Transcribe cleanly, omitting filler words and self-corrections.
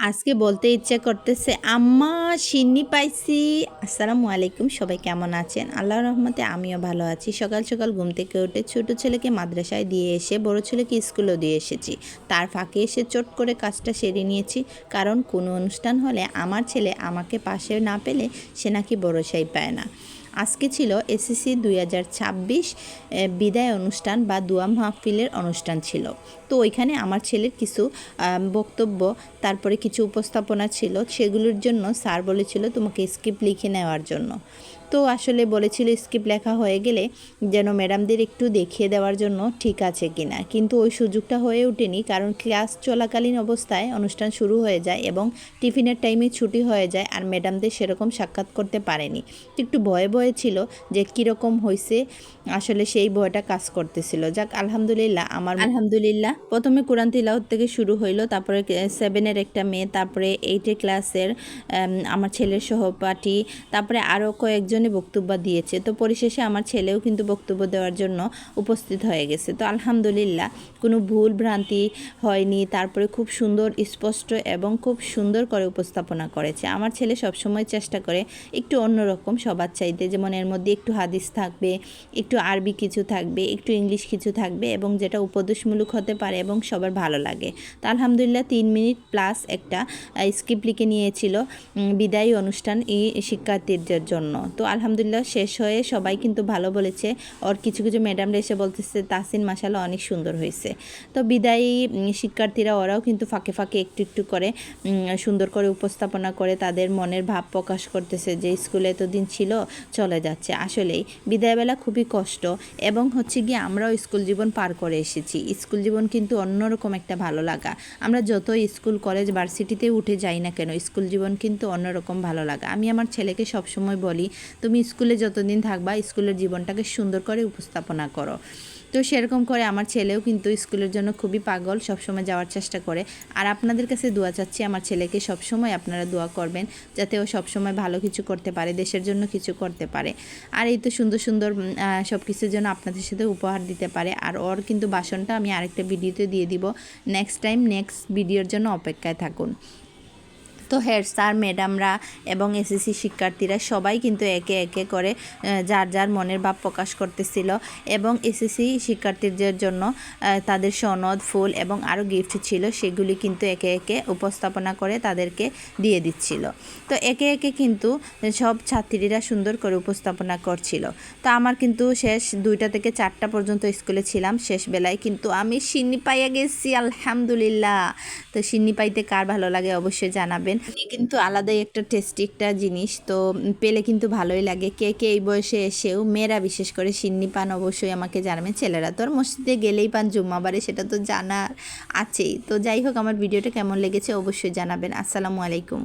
আজকে বলতে ইচ্ছে করতেছে আম্মা সিন্নি পাইছি। আসসালামু আলাইকুম, সবাই কেমন আছেন? আল্লাহর রহমতে আমিও ভালো আছি। সকাল সকাল ঘুম থেকে উঠে ছোট ছেলেকে মাদ্রাসায় দিয়ে এসে বড় ছেলেকে স্কুলেও দিয়ে এসেছি। তার ফাঁকে এসে চট করে কাজটা সেরে নিয়েছি, কারণ কোনো অনুষ্ঠান হলে আমার ছেলে আমাকে পাশে না পেলে সে নাকি ভরসাই পায় না। আজকে ছিল এসএসসি 2026 বিদায় অনুষ্ঠান বা দোয়া মাহফিলের অনুষ্ঠান ছিল। তো ওইখানে আমার ছেলের কিছু বক্তব্য, তারপরে কিছু উপস্থাপনা ছিল, সেগুলোর জন্য স্যার বলেছিল তোমাকে স্ক্রিপ্ট লিখে নেওয়ার জন্য। তো আসলে বলেছিল স্ক্রিপ্ট লেখা হয়ে গেলে যেন ম্যাডামদের একটু দেখিয়ে দেওয়ার জন্য ঠিক আছে কিনা, কিন্তু ওই সুযোগটা হয়ে ওঠেনি, কারণ ক্লাস চলাকালীন অবস্থায় অনুষ্ঠান শুরু হয়ে যায় এবং টিফিনের টাইমে ছুটি হয়ে যায়, আর ম্যাডামদের সেরকম সাক্ষাৎ করতে পারেনি। তো একটু ভয়ে ভয়ে ছিল যে কীরকম হয়েছে, আসলে সেই ভয়টা কাজ করতেছিল। যাক আলহামদুলিল্লাহ প্রথমে কোরআন তিলাওয়াত থেকে শুরু হইলো, তারপরে 7-এর একটা মেয়ে, তারপরে 8 ক্লাসের আমার ছেলের সহপাঠী, তারপরে আরও কয়েকজনে বক্তব্য দিয়েছে। তো পরিশেষে আমার ছেলেও কিন্তু বক্তব্য দেওয়ার জন্য উপস্থিত হয়ে গেছে। তো আলহামদুলিল্লাহ কোনো ভুল ভ্রান্তি হয়নি, তারপরে খুব সুন্দর স্পষ্ট এবং খুব সুন্দর করে উপস্থাপনা করেছে। আমার ছেলে সবসময় চেষ্টা করে একটু অন্যরকম সবার চাইতে, যেমন এর মধ্যে একটু হাদিস থাকবে, একটু আরবি কিছু থাকবে, একটু ইংলিশ কিছু থাকবে, এবং যেটা উপদেশমূলক হতে পারে এবং সবার ভালো লাগে। তো আলহামদুলিল্লাহ 3 মিনিট প্লাস একটা স্ক্রিপ্ট লিখে নিয়েছিল বিদায়ী অনুষ্ঠান এই শিক্ষার্থীদের জন্য। তো আলহামদুলিল্লাহ শেষ হয়ে সবাই কিন্তু ভালো বলেছে। ওর কিছু কিছু ম্যাডামরা এসে বলতেছে তাসিন মাশাআল্লাহ অনেক সুন্দর হয়েছে। তো বিদায়ী শিক্ষার্থীরা ওরাও কিন্তু ফাঁকে ফাঁকে একটু একটু করে সুন্দর করে উপস্থাপনা করে তাদের মনের ভাব প্রকাশ করতেছে যে স্কুলে এতদিন ছিল চলে যাচ্ছে। আসলেই বিদায়বেলা খুবই কষ্ট, এবং হচ্ছে গিয়ে আমরাও স্কুল জীবন পার করে এসেছি। স্কুল জীবন কিন্তু অন্যরকম একটা ভালো লাগা। আমরা যতই স্কুল কলেজ ভার্সিটিতে উঠে যাই না কেন, স্কুল জীবন কিন্তু অন্যরকম ভালো লাগা। আমি আমার ছেলেকে সবসময় বলি তুমি স্কুলে যতদিন থাকবা স্কুলের জীবনটাকে সুন্দর করে উপস্থাপনা করো। তো সেরকম করে আমার ছেলেও কিন্তু স্কুলের জন্য খুবই পাগল, সবসময় যাওয়ার চেষ্টা করে। আর আপনাদের কাছে দোয়া চাচ্ছি আমার ছেলেকে সবসময় আপনারা দোয়া করবেন, যাতে ও সবসময় ভালো কিছু করতে পারে, দেশের জন্য কিছু করতে পারে। আর এই তো সুন্দর সুন্দর সব কিছুর জন্য আপনাদের সাথে উপহার দিতে পারে। আর ওর কিন্তু ভাষণটা আমি আরেকটা ভিডিওতে দিয়ে দিব। নেক্সট ভিডিওর জন্য অপেক্ষায় থাকুন। তো হেড স্যার ম্যাডামরা এবং এসএসসি শিক্ষার্থীরা সবাই কিন্তু একে একে করে যার যার মনের ভাব প্রকাশ করতেছিল, এবং এসএসসি শিক্ষার্থীদের জন্য তাদের সনদ, ফুল এবং আরও গিফট ছিল, সেগুলি কিন্তু একে একে উপস্থাপনা করে তাদেরকে দিয়ে দিচ্ছিল। তো একে একে কিন্তু সব ছাত্রীরা সুন্দর করে উপস্থাপনা করছিল। তো আমার কিন্তু শেষ 2টা থেকে 4টা পর্যন্ত স্কুলে ছিলাম। শেষ বেলায় কিন্তু আমি সিন্নি পাইয়া গেছি আলহামদুলিল্লাহ। তো সিন্নি পাইতে কার ভালো লাগে অবশ্যই জানাবেন। কিন্তু আলাদাই একটা টেস্টি একটা জিনিস, তো পেলে কিন্তু ভালোই লাগে। কে কে এই বয়সে এসেও, মেয়েরা বিশেষ করে সিন্নি পান অবশ্যই আমাকে জানাবেন। ছেলেরা তো আর মসজিদে গেলেই পান জুম্মাবারে, সেটা তো জানা আছেই। তো যাই হোক, আমার ভিডিওটা কেমন লেগেছে অবশ্যই জানাবেন। আসসালামু আলাইকুম।